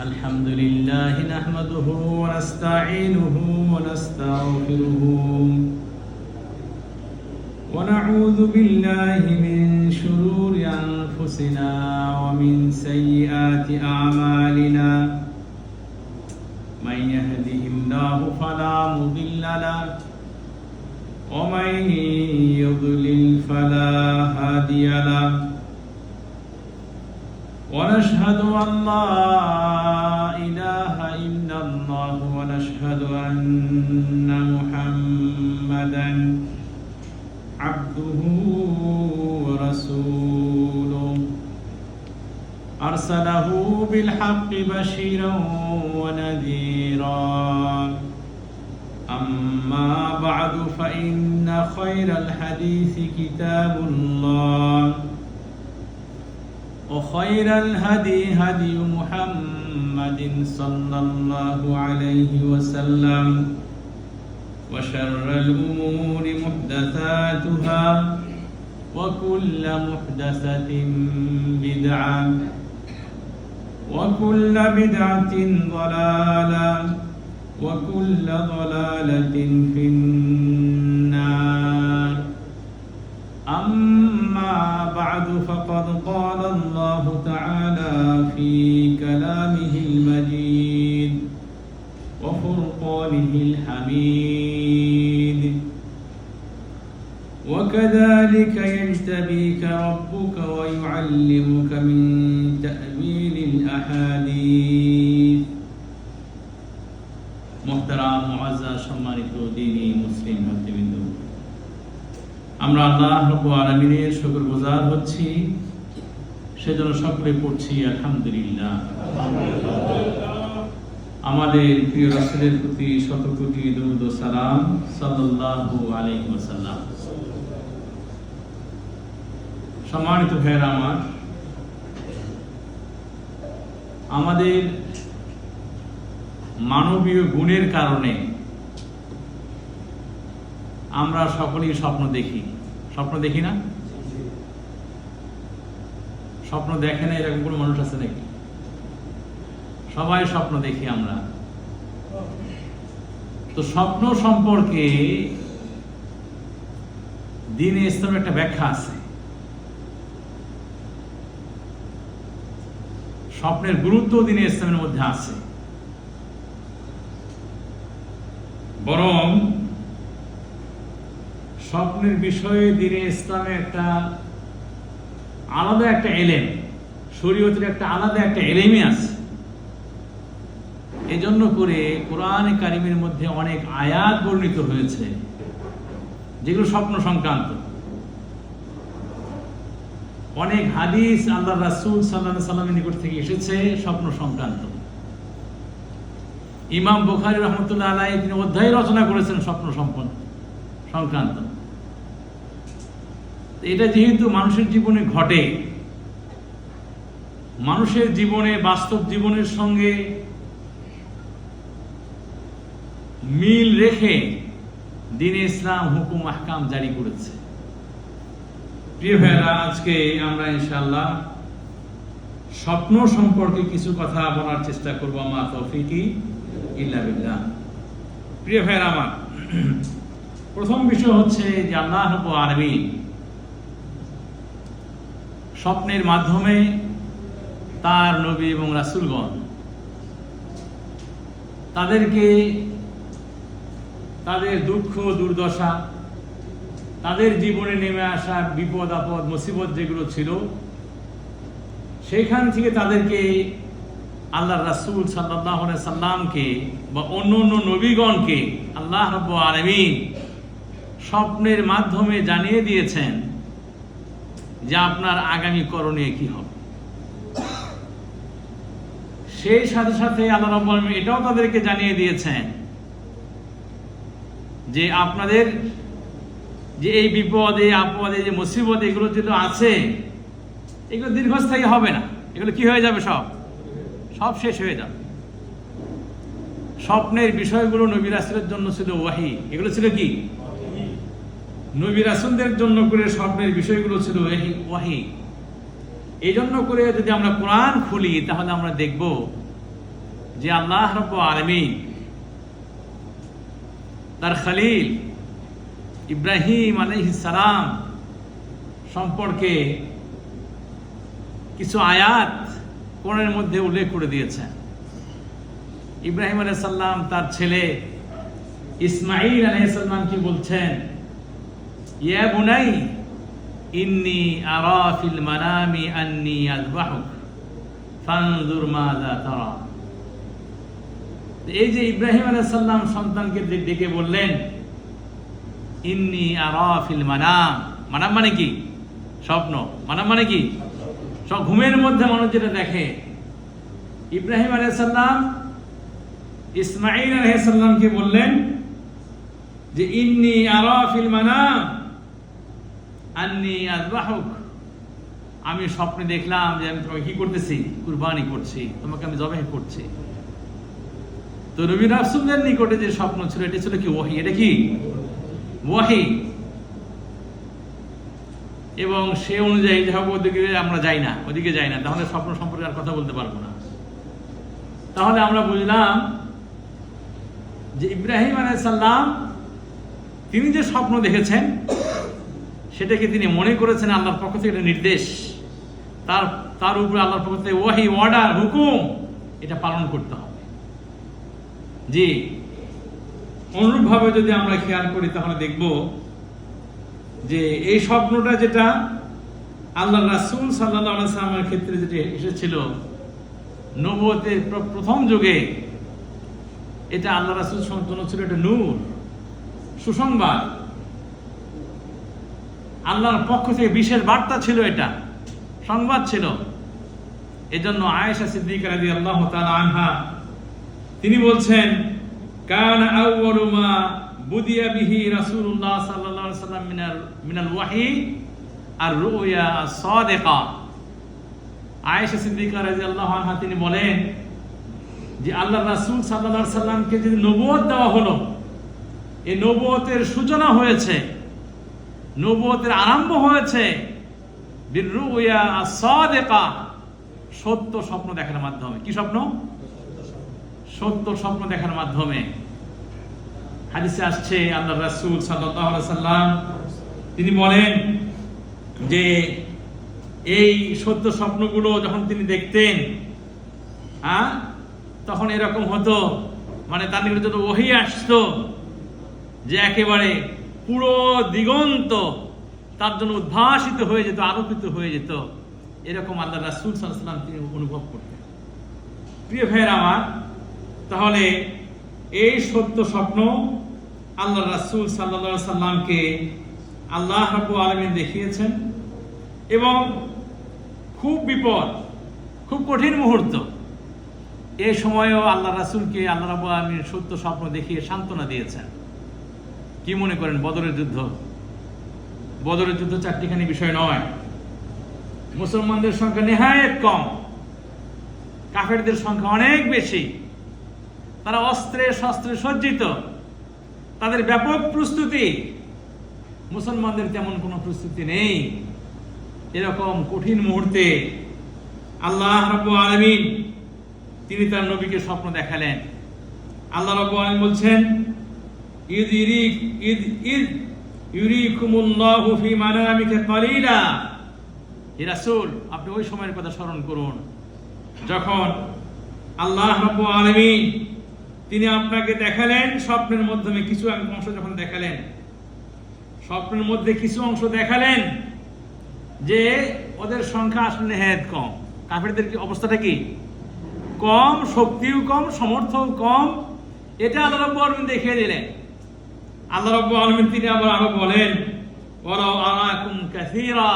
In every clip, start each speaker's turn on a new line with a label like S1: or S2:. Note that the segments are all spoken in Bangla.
S1: الحمد لله نحمده ونستعينه ونستغفره ونعوذ بالله من شرور أنفسنا ومن سيئات أعمالنا من يهده الله فلا مضل له ومن يضلل فلا هادي له ونشهد أن لا إله إلا الله ونشهد أن محمدا عبده ورسوله أرسله بالحق بشيرا ونذيرا أما بعد فإن خير الحديث كتاب الله وخير الهدي هدي محمد صلى الله عليه وسلم وشر الأمور محدثاتها وكل محدثة بدعة وكل بدعة ضلالة وكل ضلالة في النار أما بعد فقد قال الله تعالى في كلامه المجيد وفرقانه الحميد وكذلك يجتبيك ربك ويعلمك من تأويل الأحاديث محترم معزز সম্মানিত দ্বীনি মুসলিম ভাতৃবৃন্দ, আমরা আল্লাহ রাব্বুল আলামিনের শুকরগুজার হচ্ছি, সেজন্য সকলে পড়ছি আলহামদুলিল্লাহ। আমাদের প্রিয় রাসূলের প্রতি শত কোটি দরুদ ও সালাম সাল্লাল্লাহু আলাইহি ওয়াসাল্লাম। সম্মানিত ভাইরা আমার, আমাদের মানবীয় গুণের কারণে আমরা সকলেই স্বপ্ন দেখি। স্বপ্ন দেখি না? স্বপ্ন দেখে না এরকম কোনো মানুষ আছে নাকি? সবাই স্বপ্ন দেখি আমরা। তো স্বপ্ন সম্পর্কে দ্বীনে ইসলামের একটা ব্যাখ্যা আছে। স্বপ্নের গুরুত্ব দ্বীনে ইসলামের মধ্যে আছে। বরং স্বপ্নের বিষয়ে দ্বীনে ইসলামে একটা আলাদা একটা এলেম, শরীয়তের একটা আলাদা একটা এলেমই আছে। এজন্য করে কোরআনে কারিমের মধ্যে অনেক আয়াত বর্ণিত হয়েছে যেগুলো স্বপ্ন সংক্রান্ত। অনেক হাদিস আল্লাহ রাসূল সাল্লাল্লাহু আলাইহি সাল্লামের নিকট থেকে এসেছে স্বপ্ন সংক্রান্ত। ইমাম বুখারী রাহমাতুল্লাহ আলাইহি তিনি অধ্যায় রচনা করেছেন স্বপ্ন সংক্রান্ত। এটা যেহেতু মানুষের জীবনে ঘটে, মানুষের জীবনে বাস্তব জীবনের সঙ্গে মিল রেখে দ্বীনে ইসলাম হুকুম আহকাম জারি করেছে। প্রিয় ভাইরা, আজকে আমরা ইনশাআল্লাহ স্বপ্ন সম্পর্কে কিছু কথা বলার চেষ্টা করব। মা তৌফিকি ইল্লা বিল্লাহ। প্রিয় ভাইরা আমার, প্রথম বিষয় হচ্ছে যে আল্লাহ রাব্বুল আলামিন স্বপ্নের মাধ্যমে তার নবী এবং রাসূলগণ তাদেরকে তাদের দুঃখ দুর্দশা, তাদের জীবনে নেমে আসা বিপদ আপদ মুসিবত যেগুলো ছিল, সেখান থেকে তাদেরকে আল্লাহ রাসূল সাল্লাল্লাহু আলাইহি সাল্লামকে বা অন্য নবীগণকে আল্লাহ রাব্বুল আলামিন স্বপ্নের মাধ্যমে জানিয়ে দিয়েছেন যে আপনার আগামী করণীয় কি হবে। সেই সাথে সাথে আল্লাহ রাব্বুল আলামিন এটাও তাদেরকে জানিয়ে দিয়েছেন যে আপনাদের যে এই বিপদে আপদে যে মুসিবত এগুলো যেটা আছে, এগুলো দীর্ঘস্থায়ী হবে না। এগুলো কি হয়ে যাবে? সব শেষ হয়ে যাবে। স্বপ্নের বিষয়গুলো নবী রাসূলের জন্য ছিল ওয়াহী। এগুলো ছিল কি? নবী রাসূলদের জন্য করে স্বপ্নের বিষয়গুলো ছিল ওয়াহী। এই জন্য করে যদি আমরা কোরআন খুলি তাহলে আমরা দেখব যে আল্লাহ রাব্বুল আলামিন তার খলিল ইব্রাহিম আলাইহিস সালাম সম্পর্কে কিছু আয়াত কোরআনের মধ্যে উল্লেখ করে দিয়েছেন। ইব্রাহিম আলাইহিস সালাম তার ছেলে ইসমাঈল আলাইহিস সালাম কি বলছেন, ইয়া বুনাই ইন্নী আরা ফিল মানামি আন্নী আযবাহুক ফানজুর মাযা তারা। এই যে ইব্রাহিম আলাইহিস সালাম সন্তানকে ডেকে বললেন ইন্নী আরা ফিল মানাম, মানাম মানে কি? স্বপ্ন। মানাম মানে কি? সব ঘুমের মধ্যে মানুষ যেটা দেখে। ইব্রাহিম আলাইহিস সালাম ইসমাঈল আলাইহিস সালামকে বললেন যে ইন্নী আরা ফিল মানাম আন্নী আযবাহুক, আমি স্বপ্নে দেখলাম যে আমি তোমাকে কি করতেছি? কুরবানি করছি, তোমাকে আমি জবাহ করছি। তো নবী রাসূলদের নিকটে যে স্বপ্ন ছিল এটা ছিল কি? ওহী। এটা কি? ওহী। এবং সে অনুযায়ী যখন ওদিকে আমরা যাই না, ওদিকে যাই না, তাহলে স্বপ্ন সম্পর্কে আর কথা বলতে পারবো না। তাহলে আমরা বুঝলাম যে ইব্রাহিম আলাইহিস সালাম তিনি যে স্বপ্ন দেখেছেন সেটাকে তিনি মনে করেছেন আল্লাহর পক্ষ থেকে একটা নির্দেশ, তার উপরে আল্লাহর পক্ষ থেকে ওহী, অর্ডার, হুকুম, এটা পালন করতে হবে। জি, অনুরূপভাবে যদি আমরা খেয়াল করি তাহলে দেখব যে এই স্বপ্নটা যেটা আল্লাহ রাসূল সাল্লাল্লাহু আলাইহি ওয়াসাল্লামের ক্ষেত্রে যেটা এসেছিল নবুয়তের প্রথম যুগে, এটা আল্লাহ রাসূল জন্য ছিল একটা নূর, সুসংবাদ, আল্লাহর পক্ষ থেকে বিশেষ বার্তা ছিল, এটা সংবাদ ছিল। এজন্য আয়েশা সিদ্দিকা রাদিয়াল্লাহু তাআলা আনহা তিনি বলছেন, কানা আউয়ালু মা বুদিয়া বিহি রাসূলুল্লাহ সাল্লাল্লাহু আলাইহি ওয়াসাল্লাম মিনাল ওয়াহী আর রুয়া আস-সাদিকা। আয়েশা সিদ্দিকা রাদিয়াল্লাহু আনহা তিনি বলেন যে আল্লাহর রাসূল সাল্লাল্লাহু আলাইহি ওয়াসাল্লামকে যে নবুয়ত দেওয়া হলো, এই নবুয়তের সূচনা হয়েছে, নবুয়তের আরম্ভ হয়েছে বিররুয়া আস-সাদিকা, সত্য স্বপ্ন দেখার মাধ্যমে। কি স্বপ্ন? সত্য স্বপ্ন দেখার মাধ্যমে। হাদিসে আসছে আল্লাহর রাসূল সাল্লাল্লাহু আলাইহি ওয়াসাল্লাম তিনি বলেন যে এই সত্য স্বপ্নগুলো যখন তিনি দেখতেন, তখন এরকম হতো, মানে তার নিকটে যত ওহী আসতো যে একেবারে পুরো দিগন্ত তার জন্য উদ্ভাসিত হয়ে যেত, আলোকিত হয়ে যেত। এরকম আল্লাহ রাসূল সাল্লাল্লাহু আলাইহি ওয়াসাল্লাম তিনি অনুভব করতেন। প্রিয় ভাইয়েরা আমার, তাহলে এই সত্য স্বপ্ন আল্লাহ রাসূল সাল্লাল্লাহু আলাইহি ওয়াসাল্লামকে আল্লাহ রাব্বুল আলামিন দেখিয়েছেন, এবং খুব বিপদ, খুব কঠিন মুহূর্ত, এই সময়েও আল্লাহ রাসূলকে আল্লাহ রাব্বুল আলামিন সত্য স্বপ্ন দেখিয়ে সান্ত্বনা দিয়েছেন। কি মনে করেন? বদরের যুদ্ধ, বদরের যুদ্ধ চারটিখানি বিষয় নয়। মুসলমানদের সংখ্যা নেহায়েত কম, কাফেরদের সংখ্যা অনেক বেশি, তারা অস্ত্রে শস্ত্রে সজ্জিত, তাদের ব্যাপক প্রস্তুতি, মুসলমানদের তেমন কোনো প্রস্তুতি নেই। এরকম কঠিন মুহূর্তে আল্লাহ রাব্বুল আলামিন তিনি তার নবীকে স্বপ্ন দেখালেন। আল্লাহ রাব্বুল আলামিন বলছেন, ইদ ইউরিকুমুল্লাহু ফি মানামিকা কালিলা। হে রাসূল, আপনি ওই সময়ের কথা স্মরণ করুন যখন আল্লাহ রাব্বুল আলামিন তিনি আপনাকে দেখালেন স্বপ্নের মাধ্যমে কিছু অংশ, যখন দেখালেন স্বপ্নের মধ্যে কিছু অংশ দেখালেন যে ওদের সংখ্যা আসলে নেহায়েত কম, কাফেরদের কি অবস্থাটা কি? কম, শক্তিও কম, সমর্থও কম। এটা আল্লাহ রাব্বুল আলামিন দেখিয়ে দিলেন। আল্লাহ রাব্বুল আলামিন তিনি আরো বলেন, ওয়ালাউ আরাকুম কাসীরা,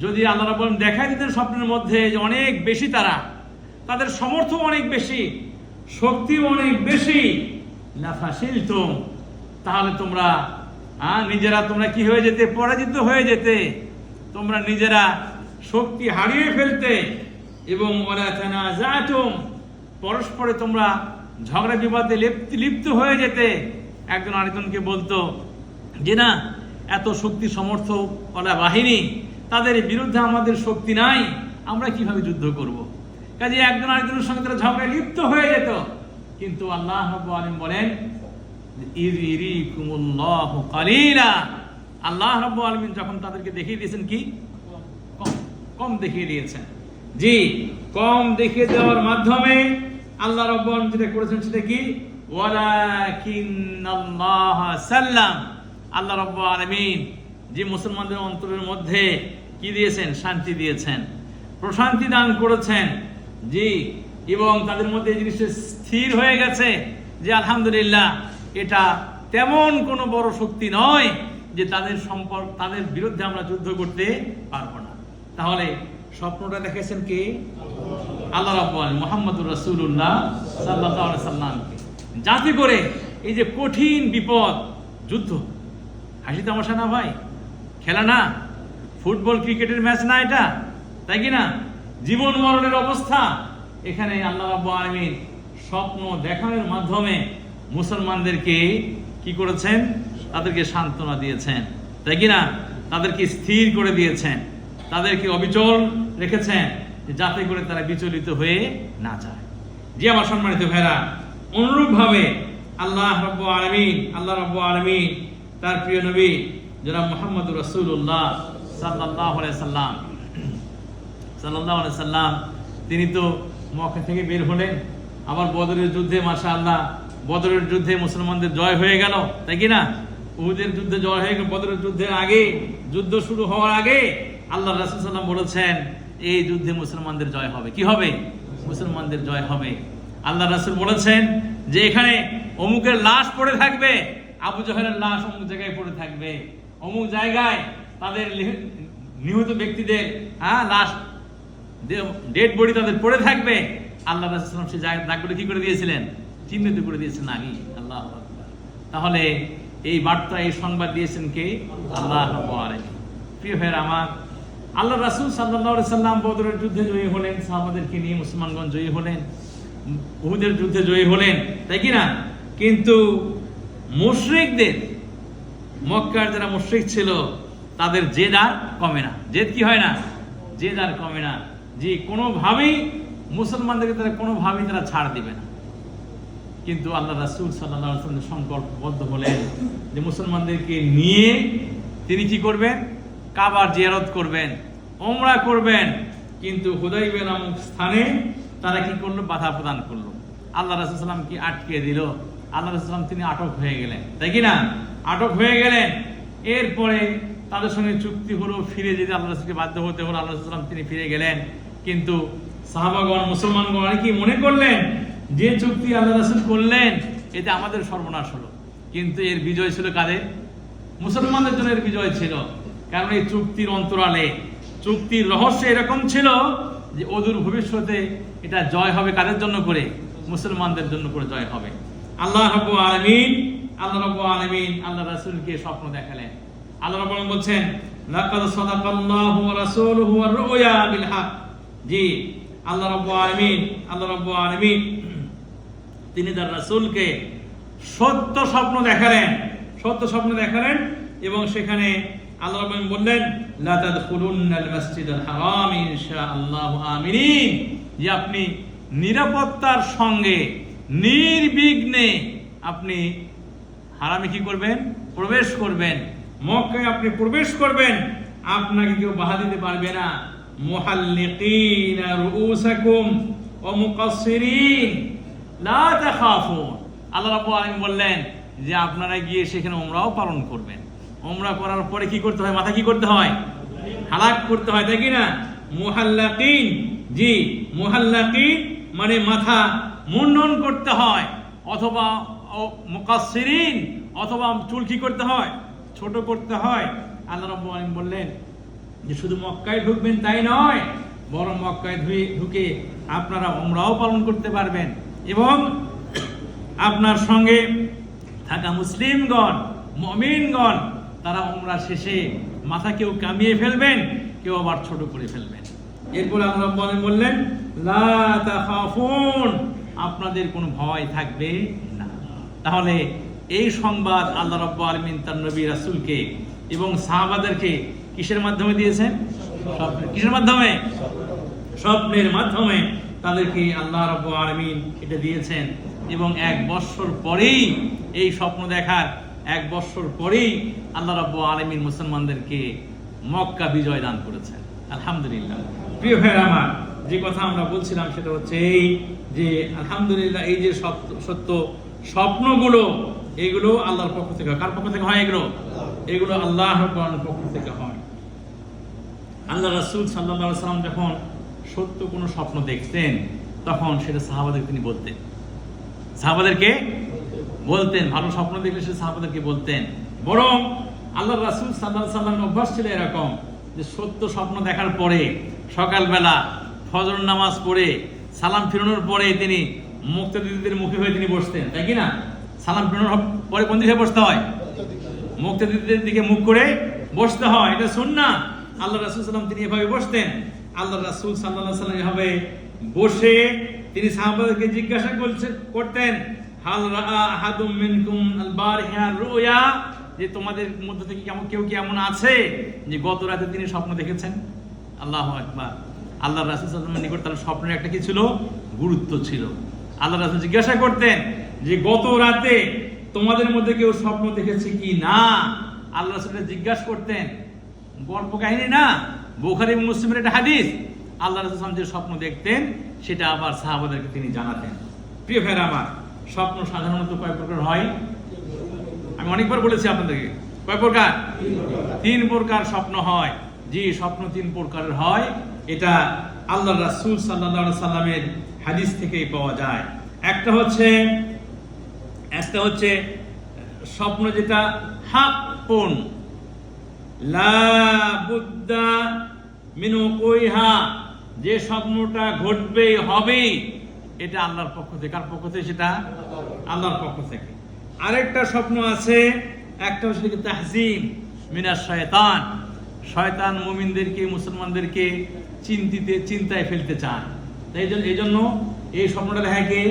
S1: যদি আল্লাহ রাব্বুল আলামিন দেখাই দিতেন স্বপ্নের মধ্যে যে অনেক বেশি তাদের সমর্থ অনেক বেশি, শক্তিও অনেক বেশি, লাফাশিলতুম, তাহলে তোমরা নিজেরা কি হয়ে যেতে? পরাজিত হয়ে যেতে, তোমরা নিজেরা শক্তি হারিয়ে ফেলতে, এবং ওয়ালা তানাজাতুম, পরস্পরে তোমরা ঝগড়া বিবাদে লিপ্ত হয়ে যেতে। একজন আরেকজনকে বলতো যে না, এত শক্তি সমর্থ ওলা বাহিনী, তাদের বিরুদ্ধে আমাদের শক্তি নাই, আমরা কিভাবে যুদ্ধ করব? কাজে একজন আরেকজনের সঙ্গে তারা ঝগড়ায় লিপ্ত হয়ে যেত। কিন্তু আল্লাহ রাব্বুল আলামিন বলেন ইরিকুমুল্লাহু কালিলা, আল্লাহ রাব্বুল আলামিন যখন তাদেরকে দেখিয়ে দিয়েছেন কি কম দেখিয়ে দিয়েছেন। জি, কম দেখিয়ে দেওয়ার মাধ্যমে আল্লাহ রাব্বুল আলামিন যেটা করেছেন সেটা কি ওয়ালাকিন্নাল্লাহ সাল্লাম, আল্লাহ রাব্বুল আলামিন যে মুসলমানদের অন্তরের মধ্যে কি দিয়েছেন? শান্তি দিয়েছেন, প্রশান্তি দান করেছেন। জি, এবং তাদের মধ্যে এই জিনিসটা স্থির হয়ে গেছে যে আলহামদুলিল্লাহ এটা তেমন কোনো বড় শক্তি নয় যে তাদের বিরুদ্ধে আমরা যুদ্ধ করতে পারবো না। তাহলে স্বপ্নটা দেখেছেন কে? আল্লাহ রাব্বুল আলামিন মুহাম্মদুর রাসূলুল্লাহ সাল্লাল্লাহু আলাইহি সাল্লামকে, যাতে করে এই যে কঠিন বিপদ, যুদ্ধ, হাসি তামাশা না ভাই, খেলা না, ফুটবল ক্রিকেটের ম্যাচ না এটা, তাই কি না? জীবন মরণের অবস্থা, এখানে আল্লাহ রাব্বুল আলামিন স্বপ্ন দেখানোর মাধ্যমে মুসলমানদেরকে কি করেছেন? তাদেরকে সান্ত্বনা দিয়েছেন, তাই কি না? তাদেরকে স্থির করে দিয়েছেন, তাদেরকে অবিচল রেখেছেন যাতে করে তারা বিচলিত হয়ে না যায়। জি আমার সম্মানিত ভাইরা, অনুরূপ ভাবে আল্লাহ রাব্বুল আলামিন তার প্রিয় নবী জনাব মুহাম্মদুর রাসূলুল্লাহ সাল্লাল্লাহু আলাইহি সাল্লাম তিনি তো মক্কা থেকে বের হলেন, আবার বদরের যুদ্ধে মাশাআল্লাহ বদরের যুদ্ধে মুসলমানদের জয় হয়ে গেল, তাই কি না? উহুদের যুদ্ধে জয় হয়ে গেল। বদরের যুদ্ধের আগে, যুদ্ধ শুরু হওয়ার আগে আল্লাহ রাসূল সাল্লাল্লাহু আলাইহি ওয়াসাল্লাম বলেছেন এই যুদ্ধে মুসলমানদের জয় হবে। কি হবে? মুসলমানদের জয় হবে। আল্লাহ রাসূল বলেছেন যে এখানে অমুকের লাশ পড়ে থাকবে, আবু জাহেলের লাশ অমুক জায়গায় পড়ে থাকবে, অমুক জায়গায় তাদের নিহত ব্যক্তিদের লাশ, ডেড বডি তাদের পড়ে থাকবে। আল্লাহ রাসূল সাল্লাল্লাহু আলাইহি ওয়াসাল্লাম সেই দাগগুলো কি করে দিয়েছিলেন? চিহ্নিত করে দিয়েছেন আগে। আল্লাহু আকবার। তাহলে এই বার্তা, এই সংবাদ দিয়েছেন কে? আল্লাহ রাব্বুল আলামিন। প্রিয় ভাইরা আমার, আল্লাহ রাসূল সাল্লাল্লাহু আলাইহি সাল্লাম বদরের যুদ্ধে জয়ী হলেন, সাহাবাদেরকে নিয়ে মুসলমানগণ জয়ী হলেন, উহুদের যুদ্ধে জয়ী হলেন, তাই কি না? কিন্তু মুশরিকদের, মক্কার যারা মুশরিক ছিল তাদের জেদ আর কমে না। জেদ কি হয় না? জেদ আর কমে না। যে কোনোভাবেই মুসলমানদেরকে তারা কোনোভাবেই তারা ছাড় দিবে না। কিন্তু আল্লাহ রাসূল সাল্লাল্লাহু আলাইহি ওয়াসাল্লাম সংকল্পবদ্ধ হলেন যে মুসলমানদেরকে নিয়ে তিনি কি করবেন? কাবার জিয়ারত করবেন, উমরা করবেন। কিন্তু হুদাইবিয়া নামক স্থানে তারা কি করলো? বাধা প্রদান করলো। আল্লাহ রাসূল সাল্লাল্লাহু আলাইহি ওয়াসাল্লাম কি আটকে দিল। আল্লাহ রাসূল সাল্লাল্লাহু আলাইহি ওয়াসাল্লাম তিনি আটক হয়ে গেলেন, তাই কি না? আটক হয়ে গেলেন। এরপরে তাদের সঙ্গে চুক্তি হলো, ফিরে যেতে আল্লাহ রাসূলকে বাধ্য হতে হলো। আল্লাহ রাসূল সাল্লাল্লাহু আলাইহি ওয়াসাল্লাম তিনি ফিরে গেলেন। কিন্তু সাহাবাগণ, মুসলমানগণ কি মনে করলেন যে চুক্তি আল্লাহ রাসূল করলেন এতে আমাদের সর্বনাশ হলো। কিন্তু এর বিজয় ছিল কাদের? মুসলমানদের জন্য এর বিজয় ছিল। কারণ এই চুক্তির অন্তরালে, চুক্তির রহস্য এরকম ছিল যে অদূর ভবিষ্যতে এটা জয় হবে কাদের জন্য করে? মুসলমানদের জন্য করে জয় হবে। আল্লাহ রাব্বুল আলামিন আল্লাহ রাসূলকে স্বপ্ন দেখালেন। আল্লাহ রাব্বুল আলামিন বলছেন লাকাদ সাদাকাল্লাহু ওয়া রাসূলুহু আর-রুয়া বিল হক। জি, আল্লাহ রাব্বুল আলামিন তিনি তার রাসূলকে সত্য স্বপ্ন দেখালেন এবং সেখানে আল্লাহ রাব্বুল আলামিন বললেন লা তাদখুলুন্নাল মাসজিদাল হারাম ইনশাআল্লাহু আমিনিন, যে আপনি নিরাপত্তার সঙ্গে নির্বিঘ্নে আপনি হারামে কি করবেন? প্রবেশ করবেন। মক্কায় আপনি প্রবেশ করবেন, আপনাকে কেউ বাধা দিতে পারবে না। মুহাল্লিকিনা রুউসাকুম ওয়া মুকাসসিরিন লা তাখাফুন। আল্লাহ রাব্বুল আলামিন বললেন যে আপনারা গিয়ে সেখানে উমরাও পালন করবেন। উমরা করার পরে কি করতে হয়? মাথা কি করতে হয়? হালাক করতে হয়, তাই কি না? মুহাল্লাকিন, জি, মুহাল্লাকিন মানে মাথা মুন্ডন করতে হয়, অথবা মুকাসসিরিন অথবা চুল কি করতে হয়? ছোট করতে হয়। আল্লাহ রাব্বুল আলামিন বললেন যে শুধু মক্কায় ঢুকবেন তাই নয়, বরং মক্কায় ঢুকে আপনারা উমরাও পালন করতে পারবেন এবং আপনার সঙ্গে থাকা মুসলিমগণ, মুমিনগণ তারা উমরা শেষে মাথা কেউ কামিয়ে ফেলবেন, কেউ আবার ছোট করে ফেলবেন। এরপর আল্লাহ রাব্বুল আলামিন বললেন লা তাখাফুন, আপনাদের কোনো ভয় থাকবে না। তাহলে এই সংবাদ আল্লাহ রাব্বুল আলামিন তার নবী রাসূলকে এবং সাহাবাদেরকে কিসের মাধ্যমে দিয়েছেন? কিসের মাধ্যমে? স্বপ্নের মাধ্যমে তাদেরকে আল্লাহ রাব্বুল আলামিন এটা দিয়েছেন। এবং 1 বছর পরেই এই স্বপ্ন দেখার 1 বছর পরেই আল্লাহ রাব্বুল আলামিন মুসলমানদেরকে মক্কা বিজয় দান করেছেন। আলহামদুলিল্লাহ। প্রিয় ভাইরা আমার, যে কথা আমরা বলছিলাম সেটা হচ্ছে এই যে আলহামদুলিল্লাহ, এই যে সত্য স্বপ্নগুলো, এগুলো আল্লাহর পক্ষ থেকে। কার পক্ষ থেকে হয় এগুলো? এগুলো আল্লাহর পক্ষ থেকে হয়। আল্লাহ রাসূল সাল্লাল্লাহু আলাইহি ওয়াসাল্লাম যখন সত্য কোনো স্বপ্ন দেখতেন তখন সেটা সাহাবাদেরকে তিনি বলতেন। সাহাবাদেরকে বলতেন, ভালো স্বপ্ন দেখলে সে সাহাবাদেরকে বলতেন। বরং আল্লাহ রাসূল সাল্লাল্লাহু আলাইহি ওয়াসাল্লামের অভ্যাস ছিল এরকম যে সত্য স্বপ্ন দেখার পরে সকালবেলা ফজর নামাজ পড়ে সালাম ফিরানোর পরে তিনি মুক্তাদিদের মুখে হয়ে তিনি বসতেন, তাই কি না? সালাম ফিরানোর পরে কোন দিকে বসতে হয়? মুক্তাদিদের দিকে মুখ করে বসতে হয়, এটা সুন্নাহ। আল্লাহ রাসূল সাল্লাল্লাহু আলাইহি ওয়াসাল্লাম তিনি এভাবে বসতেন। আল্লাহ রাসূল সাল্লাল্লাহু আলাইহি ওয়াসাল্লাম এভাবে বসে তিনি সাহাবাদেরকে জিজ্ঞাসা করতেন, হাল রাআ আহাদুম মিনকুম আল বারিহা রুয়া, যে তোমাদের মধ্য থেকে কেউ কি এমন আছে যে গত রাতে তিনি স্বপ্ন দেখেছেন? আল্লাহু আকবার। আল্লাহ রাসূল সাল্লাল্লাহু আলাইহি ওয়াসাল্লাম নিকট তার স্বপ্নের একটা কি ছিল? গুরুত্ব ছিল। আল্লাহ রাসূল জিজ্ঞাসা করতেন যে গত রাতে তোমাদের মধ্যে কেউ স্বপ্ন দেখেছে কি না? আল্লাহ রাসূল জিজ্ঞাসা করতেন, গল্প কাহিনী না, বুখারী এবং মুসলিমের একটা হাদিস। আল্লাহ রাসূল সাল্লাল্লাহু আলাইহি ওয়াসাল্লাম যে স্বপ্ন দেখতেন সেটা আবার সাহাবাদেরকে তিনি জানাতেন। প্রিয় ভাইরা আমার, স্বপ্ন সাধারণত কয় প্রকার হয়? আমি অনেকবার বলেছি আপনাদেরকে, কয় প্রকার? 3 প্রকার স্বপ্ন হয়। যে স্বপ্ন 3 প্রকারের হয় এটা আল্লাহ রাসূল সাল্লাল্লাহু আলাইহি ওয়াসাল্লামের হাদিস থেকেই পাওয়া যায়। একটা হচ্ছে স্বপ্ন যেটা হাক্কুন লা বুদ্দা মিন উকুইহা, যে স্বপ্নটা ঘটবেই হবেই, এটা আল্লাহর পক্ষ থেকে। কার পক্ষ থেকে সেটা? আল্লাহর পক্ষ থেকে। আরেকটা স্বপ্ন আছে, একটা হচ্ছে তাহজিম মিনাশ শয়তান, শয়তান মুমিনদেরকে, মুসলমানদেরকে চিন্তায় ফেলতে চায়। এই জন্য এই স্বপ্নটা দেখা কে?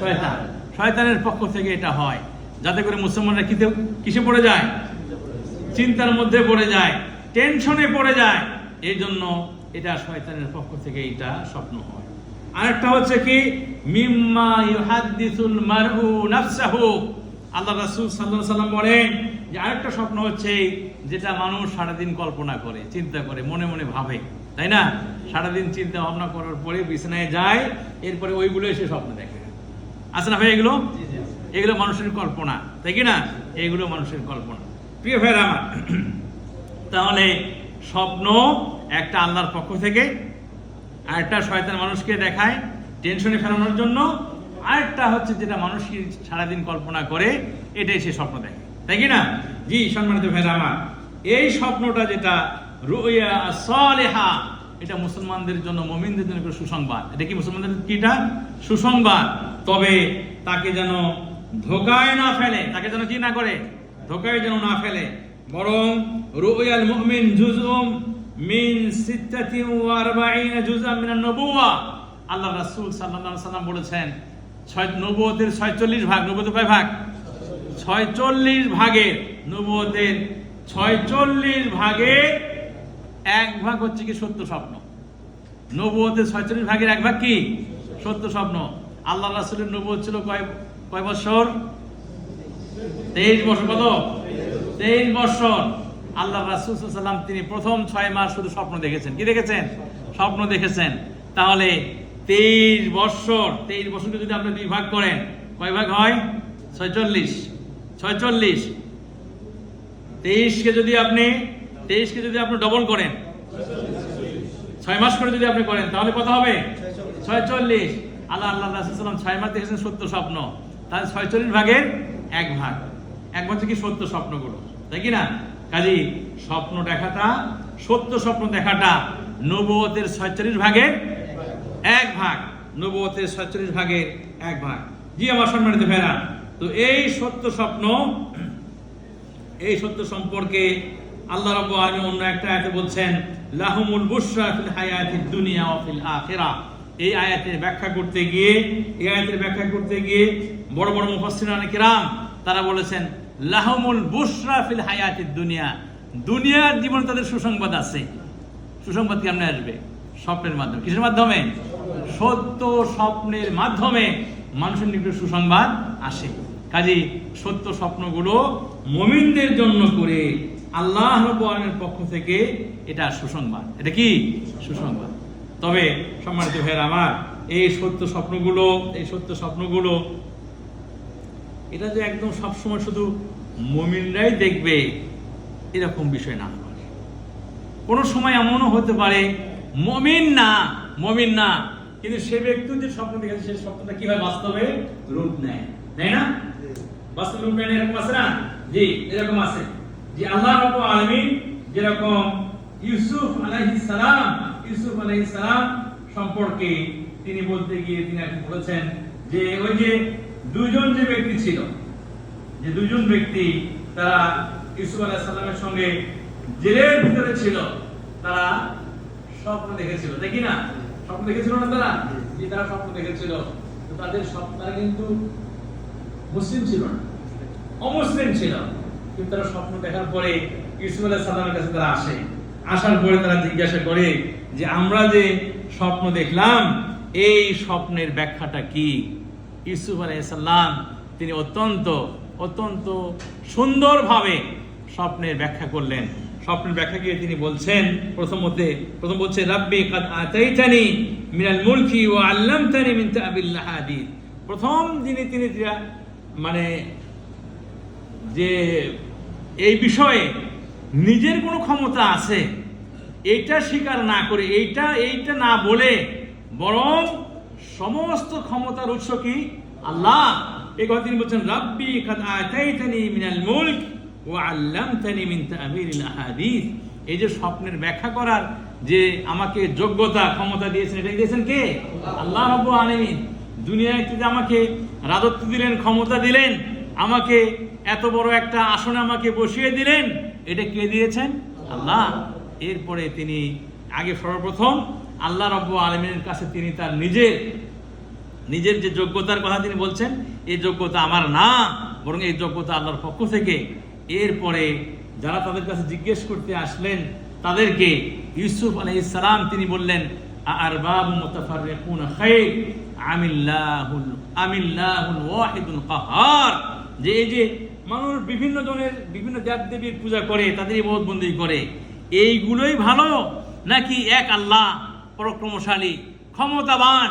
S1: শয়তান। শয়তানের পক্ষ থেকে এটা হয়, যাতে করে মুসলমানরা কিসে পড়ে যায়? চিন্তার মধ্যে পড়ে যায়, টেনশনে পড়ে যায়। এই জন্য এটা শয়তানের পক্ষ থেকে এটা স্বপ্ন হয়। আরেকটা হচ্ছে কি মিম্মা ইউহাদ্দিসুল মারউ নাফসাহু, আল্লাহ রাসূল সাল্লাল্লাহু আলাইহি ওয়াসাল্লাম বলেন যে আরেকটা স্বপ্ন হচ্ছে যেটা মানুষ সারাদিন কল্পনা করে, চিন্তা করে, মনে মনে ভাবে, তাই না? সারাদিন চিন্তা ভাবনা করার পরে বিছানায় যায়, এরপরে ওইগুলো এসে স্বপ্ন দেখে। আছে না ভাই এগুলো? এগুলো মানুষের কল্পনা, তাই কি না? এগুলো মানুষের কল্পনা। প্রিয় ভাইরা আমার, তাহলে স্বপ্ন একটা আল্লাহর পক্ষ থেকে, আরেকটা শয়তান মানুষকে দেখায় টেনশনে ফেলানোর জন্য, আরেকটা হচ্ছে যেটা মানুষ সারাদিন কল্পনা করে, এটাই সে স্বপ্ন দেখে, তাই কি না? জি সম্মানিত ভাইরা আমার, এই স্বপ্নটা যেটা রুইয়া সালেহা, এটা মুসলমানদের জন্য, মুমিনদের জন্য সুসংবাদ। এটা কি মুসলমানদের কিটা? সুসংবাদ। তবে তাকে যেন ধোকায় না ফেলে, তাকে যেন কি না করে? ধোকায় যেন না ফেলে। বরং রুইয়াল মুমিন জুজউম মিন 46 জুজআম মিনান নবুওয়া, আল্লাহ রাসূল সাল্লাল্লাহু আলাইহি ওয়াসাল্লাম বলেছেন নবুয়তের 46 ভাগ। নবুয়ত কয় ভাগ? 46 ভাগের, নবুয়তের 46 ভাগের 1 ভাগ হচ্ছে কি? সত্য স্বপ্ন। নবুয়তের 46 ভাগের 1 ভাগ কি? সত্য স্বপ্ন। আল্লাহ রাসূলের নবুয়ত ছিল কয় বছর? 23 বছর। কত? 23 বছর। আল্লাহ রাসূল সাল্লাল্লাহু আলাইহি ওয়াসাল্লাম তিনি প্রথম 6 মাস শুধু স্বপ্ন দেখেছেন। কি দেখেছেন? স্বপ্ন দেখেছেন। তাহলে 23 বছরকে যদি আপনি 2 ভাগ করেন, কয় ভাগ হয়? 46। 23কে যদি আপনি ডবল করেন, 6 মাস করে যদি আপনি করেন, তাহলে কত হবে? 46। আল্লাহ রাসূল সাল্লাল্লাহু আলাইহি ওয়াসাল্লাম 6 মাস দেখেছেন সত্য স্বপ্ন, তাহলে 46 ভাগের 1 ভাগ। 1 ভাগ কি সত্য স্বপ্নগুলো, তাই কি না? কাজী স্বপ্ন দেখাটা, সত্য স্বপ্ন দেখাটা নবুয়তের 46 ভাগের 1 ভাগ। নবুয়তের 46 ভাগের 1 ভাগ। জি আমার সম্মানিত ভাইরা, তো এই সত্য স্বপ্ন, এই সত্য সম্পর্কে আল্লাহ রাব্বুল আলামিন অন্য একটা আয়াতে বলছেন লাহুমুল বুশরা ফিল হায়াতিদ দুনিয়া ওয়া ফিল আখিরাহ। এই আয়াতের ব্যাখ্যা করতে গিয়ে বড় বড় মুফাসসিরিন কিরাম তারা বলেছেন লাহুমুল বুশরা ফিল হায়াতিদ দুনিয়া, দুনিয়ার জীবনে তাদের সুসংবাদ আছে। সুসংবাদ কেমনে আসবে? স্বপ্নের মাধ্যমে। কিসের মাধ্যমে? সত্য স্বপ্নের মাধ্যমে মানুষের নিকটে সুসংবাদ আসে। কাজেই সত্য স্বপ্নগুলো মুমিনদের জন্য করে আল্লাহ রাব্বুল আলামিনের পক্ষ থেকে এটা সুসংবাদ। এটা কি সুসংবাদ? তবে সম্মানিত ভাইয়েরা আমার, এই সত্য স্বপ্নগুলো এটা যে একদম সবসময় শুধু মুমিনরাই দেখবে এরকম বিষয় না। কোন সময় এমনও হতে পারে মুমিন না, কিন্তু সে ব্যক্তি যে স্বপ্ন দেখেছে সেই স্বপ্নটা কিভাবে বাস্তবে রূপ নেয়, তাই না? বাস্তব রূপ নেয়, এরকম আছে না? জি, এরকম আছে। যে আল্লাহ রাব্বুল আলামিন যেরকম ইউসুফ আলাইহিস সালাম সম্পর্কে তিনি বলতে গিয়ে তিনি বলেছেন যে ওই যে দুইজন ব্যক্তি তারা ইউসুফ আলাইহিস সালামের সঙ্গে জেলের ভিতরে ছিল, তারা স্বপ্ন দেখেছিল, দেখি না? স্বপ্ন দেখেছিল না তারা? যে তারা স্বপ্ন দেখেছিল, তো তাদের স্বপ্নটা কিন্তু মুসলিম ছিল না, অমুসলিম ছিল। কিন্তু তারা স্বপ্ন দেখার পরে ইউসুফ আলাইহিস সালামের কাছে তারা আসার পরে তারা জিজ্ঞাসা করে যে আমরা যে স্বপ্ন দেখলাম এই স্বপ্নের ব্যাখ্যাটা কি? ইউসুফ আলাইহিস সালাম তিনি অত্যন্ত সুন্দরভাবে স্বপ্নের ব্যাখ্যা করলেন। স্বপ্নের ব্যাখ্যা দিয়ে তিনি বলছেন, প্রথম বলছে রাব্বি কাদ আতাইতানি মিনাল মুলকি ওয়া আল্লামতানি মিন তা'বিল হাদিস। প্রথম তিনি মানে যে এই বিষয়ে নিজের কোনো ক্ষমতা আছে এইটা স্বীকার না করে, এইটা না বলে, বরং সমস্ত ক্ষমতার উৎস কি? আল্লাহ। এই কথা তিনি বলছেন রাব্বি কাদ আতাইতানি মিনাল মুলক ওয়া আল্লামতানি মিন তা'বিল হাদিস। এই যে স্বপ্নের ব্যাখ্যা করার যে আমাকে যোগ্যতা ক্ষমতা দিয়েছেন, এটা দিয়েছেন কে? আল্লাহ রাব্বুল আলামিন। দুনিয়ায় যে আমাকে রাজত্ব দিলেন, ক্ষমতা দিলেন, আমাকে এত বড় একটা আসনে আমাকে বসিয়ে দিলেন, এটা কে দিয়েছেন? আল্লাহ। এরপরে তিনি আগে সর্বপ্রথম আল্লাহ রাব্বুল আলামিনের কাছে তিনি তার নিজের যে যোগ্যতার কথা তিনি বলছেন, এই যোগ্যতা আমার না, বরং এই যোগ্যতা আল্লাহর পক্ষ থেকে। এরপরে যারা তাদের কাছে জিজ্ঞেস করতে আসলেন তাদেরকে ইউসুফ আলাইহিস সালাম তিনি বললেন আরবাবু মুতাফাররিকুন খায়র আমিল্লাহুল ওয়াহিদুল কাহার। যে এই যে মানুষ বিভিন্ন দেব-দেবীর পূজা করে, তাদের ইবাদত বন্দেগী করে, এইগুলোই ভালো নাকি এক আল্লাহ পরাক্রমশালী ক্ষমতাবান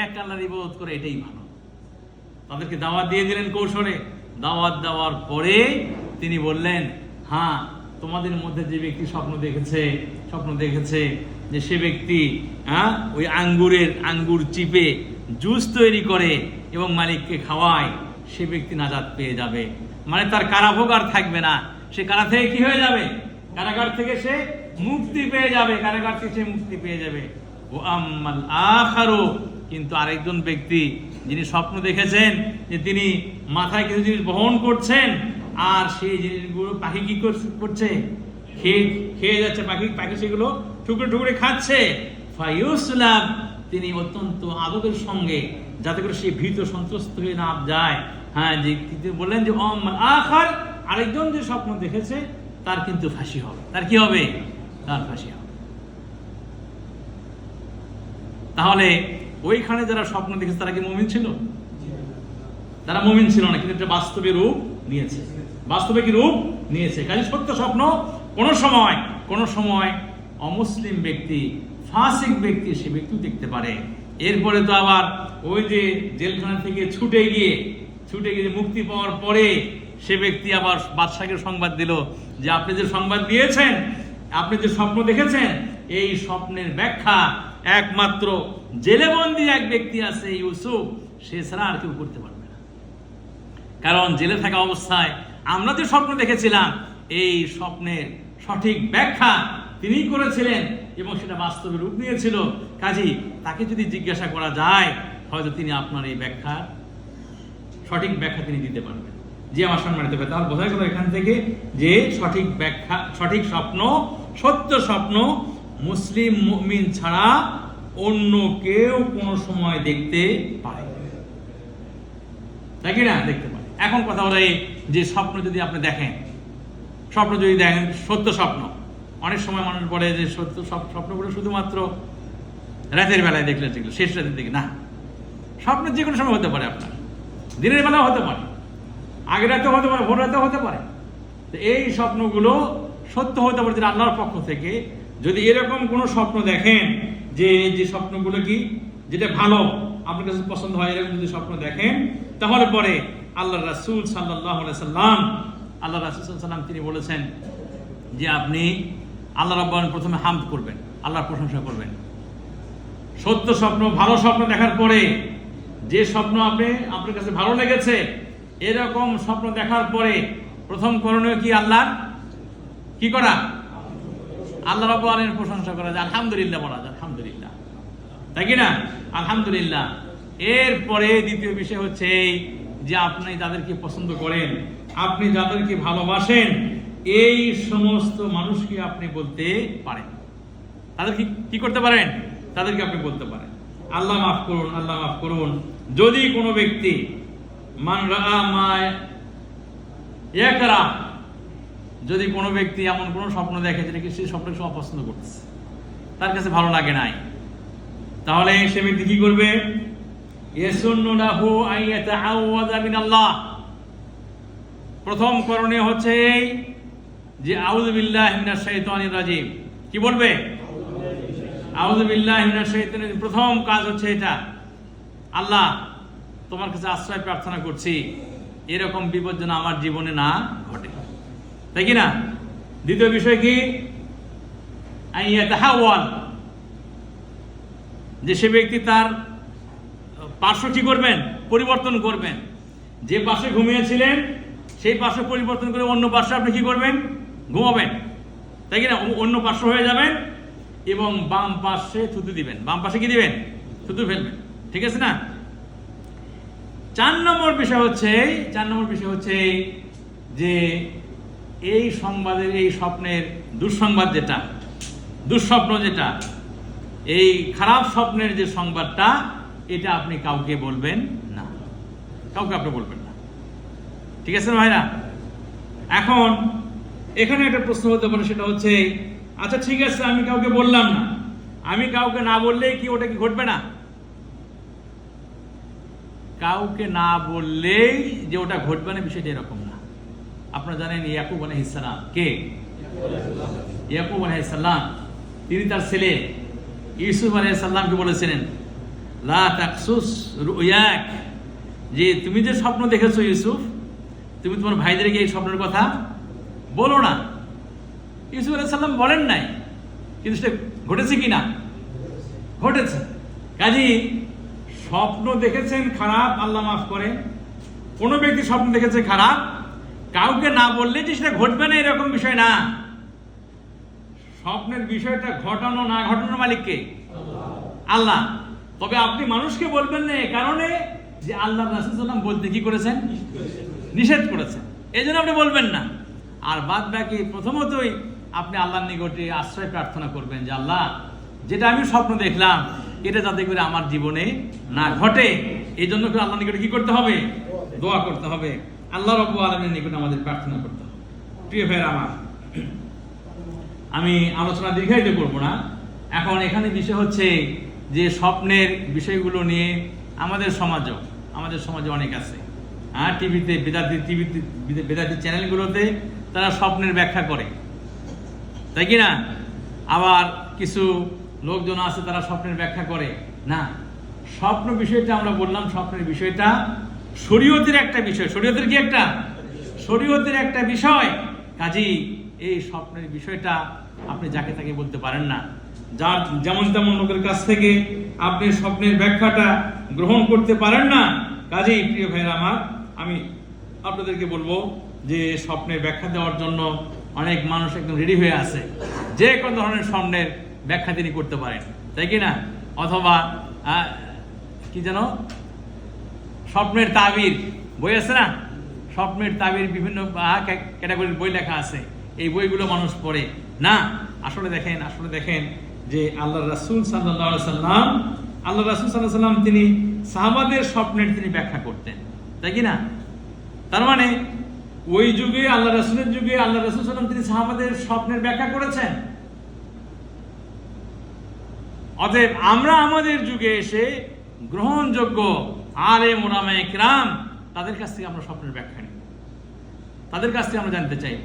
S1: এক আল্লাহর ইবাদত করে এটাই ভালো? তাদেরকে দাওয়াত দিয়ে দিলেন কৌশলে। দাওয়াত দেওয়ার পরে তিনি বললেন, হ্যাঁ, তোমাদের মধ্যে যে ব্যক্তি স্বপ্ন দেখেছে যে সে ব্যক্তি ওই আঙ্গুর চিপে জুস তৈরি করে এবং মালিককে খাওয়ায়, সে ব্যক্তি নাজাত পেয়ে যাবে। মানে তার কারাভোগ আর থাকবে না, সে কারা থেকে কি হয়ে যাবে? কারাগার থেকে সে মুক্তি পেয়ে যাবে। ও আম্মাল আখারু, কিন্তু আরেকজন ব্যক্তি যিনি স্বপ্ন দেখেছেন যে তিনি মাথায় কিছু জিনিস বহন করছেন, আর সেই জিনিসগুলো পাখি কি করছে? খেয়ে যাচ্ছে। পাখি সেগুলো টুকরে খাচ্ছে। ফায়ুসলাব, তিনি অত্যন্ত আদবের সঙ্গে, যাতে করে সে ভীত সন্ত্রস্ত হয়ে না যায়, হ্যাঁ, যে বললেন যে আখার, আরেকজন যে স্বপ্ন দেখেছে তার কিন্তু ফাঁসি হবে। তার কি হবে? তার ফাঁসি হবে। তাহলে ওইখানে যারা স্বপ্ন দেখেছে তারা কি মুমিন ছিল? তারা মুমিন ছিল না, কিন্তু এটা বাস্তবে রূপ নিয়েছে। বাস্তবে কি রূপ নিয়েছে? কাজে সত্য স্বপ্ন কোন সময় অমুসলিম ব্যক্তি, ফাসিক ব্যক্তি, সে ব্যক্তিও দেখতে পারে। এরপরে তো আবার ওই যে জেলখানা থেকে ছুটে গিয়ে মুক্তি পাওয়ার পরে সে ব্যক্তি আবার বাদশাকে সংবাদ দিল যে আপনি যে সংবাদ দিয়েছেন, আপনি যে স্বপ্ন দেখেছেন, এই স্বপ্নের ব্যাখ্যা একমাত্র জেলেবন্দি এক ব্যক্তি আছে ইউসুফ, সে ছাড়া আর কেউ করতে পারবে না। কারণ জেলে থাকা অবস্থায় আমরা যে স্বপ্ন দেখেছিলাম, এই স্বপ্নের সঠিক ব্যাখ্যা তিনি করেছিলেন এবং সেটা বাস্তবে রূপ নিয়েছিল। কাজেই তাকে যদি জিজ্ঞাসা করা যায়, হয়তো তিনি আপনার এই সঠিক ব্যাখ্যা তিনি দিতে পারবেন। যে আমার সম্মানিত হবে, তাহলে বোঝা গেল এখান থেকে যে সঠিক স্বপ্ন, সত্য স্বপ্ন মুসলিম মুমিন ছাড়া অন্য কেউ কোনো সময় দেখতে পারে, তাই কি না? দেখতে পারে। এখন কথা হলো যে স্বপ্ন যদি আপনি দেখেন, স্বপ্ন যদি দেখেন সত্য স্বপ্ন, অনেক সময় মানুষ বলে যে সত্য স্বপ্নগুলো শুধুমাত্র রাতের বেলায় দেখলে যেগুলো শেষ রাতের দিকে, না, স্বপ্ন যে কোনো সময় হতে পারে, আপনার দিনের বেলাও হতে পারে, আগের রাতেও হতে পারে, ভোর রাতেও হতে পারে। তো এই স্বপ্নগুলো সত্য হতে পারে যেটা আল্লাহর পক্ষ থেকে। যদি এরকম কোনো স্বপ্ন দেখেন যে স্বপ্নগুলো কি যেটা ভালো আপনার কাছে পছন্দ হয়, এরকম যদি স্বপ্ন দেখেন, তাহলে পরে আল্লাহ রাসূল সাল্লাল্লাহু আলাইহি সাল্লাম তিনি বলেছেন যে আপনি আল্লাহ রাব্বুল আলামিন প্রথমে হামদ করবেন, আল্লাহর প্রশংসা করবেন। সত্য স্বপ্ন, ভালো স্বপ্ন দেখার পরে যে স্বপ্ন আপনার কাছে ভালো লেগেছে, এরকম স্বপ্ন দেখার পরে প্রথম করণীয় কি? আল্লাহর কি করা? আল্লাহ রাব্বুল আলামিনের প্রশংসা করা, যে আলহামদুলিল্লাহ বলা যায়, আলহামদুলিল্লাহ, তাই কি না? আলহামদুলিল্লাহ। এরপরে দ্বিতীয় বিষয় হচ্ছে এই যে আপনি যাদেরকে পছন্দ করেন, আপনি যাদেরকে ভালোবাসেন, এই সমস্ত মানুষকে আপনি বলতে পারেন, তাদেরকে কি করতে পারেন? তাদেরকে আপনি বলতে পারেন আল্লাহ মাফ করুন, আল্লাহ মাফ করুন। যদি কোনো ব্যক্তি মান রাআ মা ইয়াকরা, যদি কোনো ব্যক্তি এমন কোনো স্বপ্ন দেখে যেটা কি সেই স্বপ্নকে সব পছন্দ করতেছে, তার কাছে ভালো লাগে নাই, তাহলে সে ব্যক্তি কি করবে? ইয়াসুন্নু লাহু আন ইয়াতাআওয়াযা মিনাল্লাহ। প্রথম করণীয় হচ্ছে এই যে আউযু বিল্লাহি মিনাশ শাইতানির রাজিম। কি বলবে? আউযু বিল্লাহি মিনাশ শাইতানির রাজিম। প্রথম কাজ হচ্ছে এটা, আল্লাহ তোমার কাছে আশ্রয় প্রার্থনা করছি এরকম বিপদ যেন আমার জীবনে না ঘটে, তাই কি না? দ্বিতীয় বিষয় কি? আন ইয়াতাহাওয়াল, যে সে ব্যক্তি তার পার্শ্ব কি করবেন? পরিবর্তন করবেন। যে পাশে ঘুমিয়েছিলেন সেই পাশে পরিবর্তন করে অন্য পাশে আপনি কি করবেন? ঘুমাবেন, তাই কি না? অন্য পার্শ্ব হয়ে যাবেন এবং বাম পাশে থুতু দিবেন। বাম পাশে কি দিবেন? থুতু ফেলবেন, ঠিক আছে না? 4 নম্বর বিষয় হচ্ছে যে এই সংবাদের, এই স্বপ্নের দুঃসংবাদ যেটা, দুঃস্বপ্ন যেটা, এই খারাপ স্বপ্নের যে সংবাদটা, এটা আপনি কাউকে বলবেন না, কাউকে আপনি বলবেন না, ঠিক আছে ভাইরা? এখন এখানে একটা প্রশ্ন হতে পারে, সেটা হচ্ছে আচ্ছা ঠিক আছে আমি কাউকে বললাম না, আমি কাউকে না বললেই কি ওটা কি ঘটবে না? কাউকে না বললেই যে ওটা ঘটবে না, বিষয়টা এরকম না। আপনারা জানেন ইয়াকুব আলাইহিস সালাম কে? ইয়াকুব আলাইহিস সালাম তিনি তার ছেলে ইউসুফ আলাইহিস সালামকে বলেছিলেন লা তাকসুস রুয়াক, যে তুমি যে স্বপ্ন দেখেছো ইউসুফ, তুমি তোমার ভাইদেরকে এই স্বপ্নের কথা বলো না। ইউসুফ আলাইহিস সালাম বলেন নাই, কিন্তু সেটা ঘটেছে কি না? ঘটেছে। কাজী স্বপ্ন দেখেছেন খারাপ, আল্লাহ মাফ করে। কোনো ব্যক্তি স্বপ্ন দেখেছে খারাপ, কাউকে না বললে যে সেটা ঘটবে না এরকম বিষয় না। স্বপ্নের বিষয়টা ঘটানো না ঘটানোর মালিক কে? আল্লাহ। তবে আপনি মানুষকে বলবেন না, এই কারণে যে আল্লাহ রাসূল সাল্লাল্লাহু আলাইহি ওয়াসাল্লাম বলতে কি করেছেন? নিষেধ করেছেন, এই জন্য আপনি বলবেন না। আর বাদ বাকি প্রথমতই আপনি আল্লাহর নিকটে আশ্রয় প্রার্থনা করবেন যে আল্লাহ, যেটা আমি স্বপ্ন দেখলাম এটা যাতে করে আমার জীবনে না ঘটে, এই জন্য করে আল্লাহর নিকটে কি করতে হবে? দোয়া করতে হবে, আল্লাহ রাব্বুল আলামিনের নিকটে আমাদের প্রার্থনা করতে হবে। প্রিয় ভাইরা আমার, আমি আলোচনা দীর্ঘায়িত করব না। এখন এখানে বিষয় হচ্ছে যে স্বপ্নের বিষয়গুলো নিয়ে আমাদের সমাজে অনেক আছে। টিভিতে বেদাতি চ্যানেলগুলোতে তারা স্বপ্নের ব্যাখ্যা করে, তাই কি না? আবার কিছু লোকজন আছে তারা স্বপ্নের ব্যাখ্যা করে না। স্বপ্ন বিষয়টা আমরা বললাম, স্বপ্নের বিষয়টা শরীয়তের একটা বিষয়। শরীয়তের কি একটা? শরীয়তের একটা বিষয়। কাজেই এই স্বপ্নের বিষয়টা আপনি যাকে তাকে বলতে পারেন না। যার যেমন তেমন লোকের কাছ থেকে আপনি স্বপ্নের ব্যাখ্যাটা গ্রহণ করতে পারেন না। কাজেই প্রিয় ভাইরা আমার, আমি আপনাদেরকে বলবো যে স্বপ্নের ব্যাখ্যা দেওয়ার জন্য অনেক মানুষ একদম রেডি হয়ে আছে, যে কোনো ধরনের স্বপ্নের ব্যাখ্যা তিনি করতে পারেন, তাই কি না? অথবা কি যেন স্বপ্নের তাবির বই আছে না? স্বপ্নের তাবির বিভিন্ন ক্যাটাগরির বই লেখা আছে, এই বইগুলো মানুষ পড়ে না। আসলে দেখেন যে আল্লাহ রাসূল সাল্লাল্লাহু আলাইহি সাল্লাম তিনি সাহাবাদের স্বপ্নের তিনি ব্যাখ্যা করতেন, তাই কি না? তার মানে ওই যুগে আল্লাহ রাসূলের যুগে আল্লাহ রাসূল সাল্লাল্লাহু আলাইহি ওয়াসাল্লাম তিনি সাহাবাদের স্বপ্নের ব্যাখ্যা করেছেন। অতএব আমরা আমাদের যুগে এসে গ্রহণযোগ্য আলেম ওলামায়ে কিরাম তাদের কাছ থেকে আমরা স্বপ্নের ব্যাখ্যা নিই, তাদের কাছ থেকে আমরা জানতে চাইব।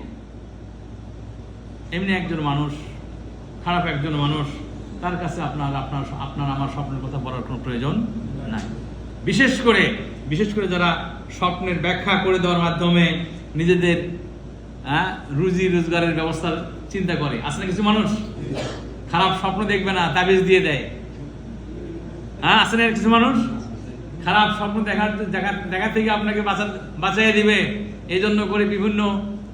S1: এমনি একজন মানুষ, খারাপ একজন মানুষ, তার কাছে আপনার আমার স্বপ্নের কথা বলার কোনো প্রয়োজন নাই। বিশেষ করে যারা স্বপ্নের ব্যাখ্যা করে দেওয়ার মাধ্যমে নিজেদের রুজি রোজগারের ব্যবস্থার চিন্তা করে। আছে না কিছু মানুষ খারাপ স্বপ্ন দেখবে না, তাবিজ দিয়ে দেয়। আছে না কিছু মানুষ খারাপ স্বপ্ন দেখা থেকে আপনাকে বাঁচাই দিবে, এই জন্য করে বিভিন্ন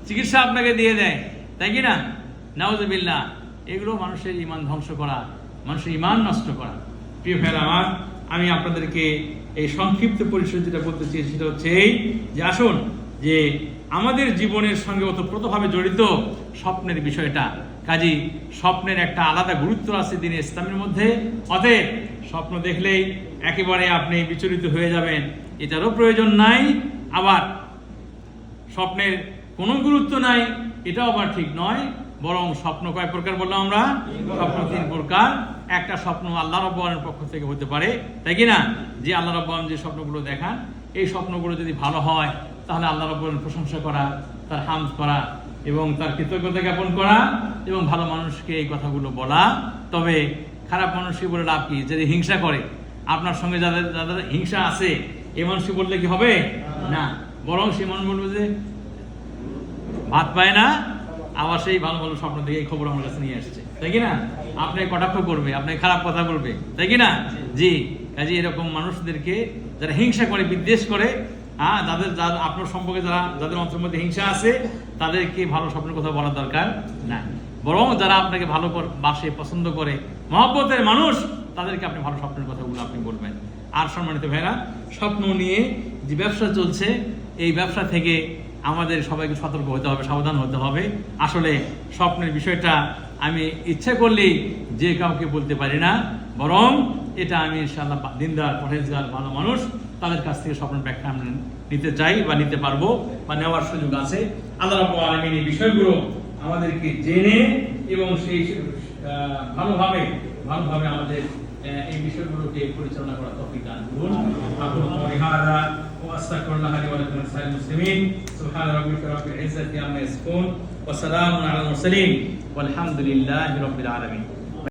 S1: চিকিৎসা আপনাকে দিয়ে দেয়, তাই কি না? নাউজুবিল্লাহ। এগুলো মানুষের ঈমান ধ্বংস করা, মানুষের ঈমান নষ্ট করা। প্রিয় ভাইরা আমার, আমি আপনাদেরকে এই সংক্ষিপ্ত পরিসর যেটা বলতে চেয়েছি সেটা হচ্ছে এই যে আসুন যে আমাদের জীবনের সঙ্গে ওতপ্রোতভাবে জড়িত স্বপ্নের বিষয়টা। কাজী স্বপ্নের একটা আলাদা গুরুত্ব আছে দ্বীনে ইসলামের মধ্যে। অতএব স্বপ্ন দেখলেই একেবারে আপনি বিচলিত হয়ে যাবেন এটারও প্রয়োজন নাই। আবার স্বপ্নের কোনো গুরুত্ব নাই এটাও আবার ঠিক নয়। বরং স্বপ্ন কয় প্রকার বললাম আমরা? স্বপ্ন 3 প্রকার। একটা স্বপ্ন আল্লাহ রাব্বুল আলামিনের পক্ষ থেকে হতে পারে, তাই কি না? যে আল্লাহ রাব্বুল আলামিন যে স্বপ্নগুলো দেখান, এই স্বপ্নগুলো যদি ভালো হয় তাহলে আল্লাহ রাব্বুল আলামিনের প্রশংসা করা, তার হামদ করা এবং তার কৃতজ্ঞতা জ্ঞাপন করা এবং ভালো মানুষকে এই কথাগুলো বলা। তবে খারাপ মানুষকে বলে লাভ কি? যদি হিংসা করে, আপনার সঙ্গে যাদের হিংসা আছে এই মানুষকে বললে কি হবে? না, বরং সেই মানুষ বলবে যে ভাত পায় না, আবার সেই ভালো ভালো স্বপ্ন থেকে এই খবর আমার কাছে নিয়ে আসছে, তাই কি না? আপনাকে কটাক্ষ করবে, আপনাকে খারাপ কথা বলবে, তাই কি না? জি, কাজে এরকম মানুষদেরকে যারা হিংসা করে, বিদ্বেষ করে, আপনার সম্পর্কে যাদের অন্তরের মধ্যে হিংসা আছে তাদেরকে ভালো স্বপ্নের কথা বলার দরকার নাই। বরং যারা আপনাকে ভালো বাসে, পছন্দ করে, মহব্বতের মানুষ, তাদেরকে আপনি ভালো স্বপ্নের কথাগুলো আপনি বলবেন। আর সম্মানিত ভাইরা, স্বপ্ন নিয়ে যে ব্যবসা চলছে, এই ব্যবসা থেকে আমাদের সবাইকে সতর্ক হতে হবে, সাবধান হতে হবে। আসলে স্বপ্নের বিষয়টা আমি ইচ্ছা করলেই যে কাউকে বলতে পারি না, বরং এটা আমি ইনশাআল্লাহ দিনদার, পরহেজগার, ভালো মানুষ, তাদের কাছ থেকে স্বপ্নের ব্যাখ্যা আমরা নিতে চাই বা নিতে পারবো বা নেওয়ার সুযোগ আছে। আল্লাহ রাব্বুল আলামিন এই বিষয়গুলো আমাদেরকে জেনে এবং সেই ভালোভাবে আমাদের এই বিষয়গুলোকে পরিচালনা করার তৌফিক দান করুন। আকুলু কওলি হাযা ওয়া আস্তাগফিরুল্লাহ লি ওয়া লাকুম ওয়া লিসাইরিল মুসলিমিন। সুবহানা রাব্বিকা রাব্বিল ইজ্জাতি আম্মা ইয়াসিফুন ওয়া সালামুন আলাল মুরসালিন ওয়াল হামদুলিল্লাহি রাব্বিল আলামিন।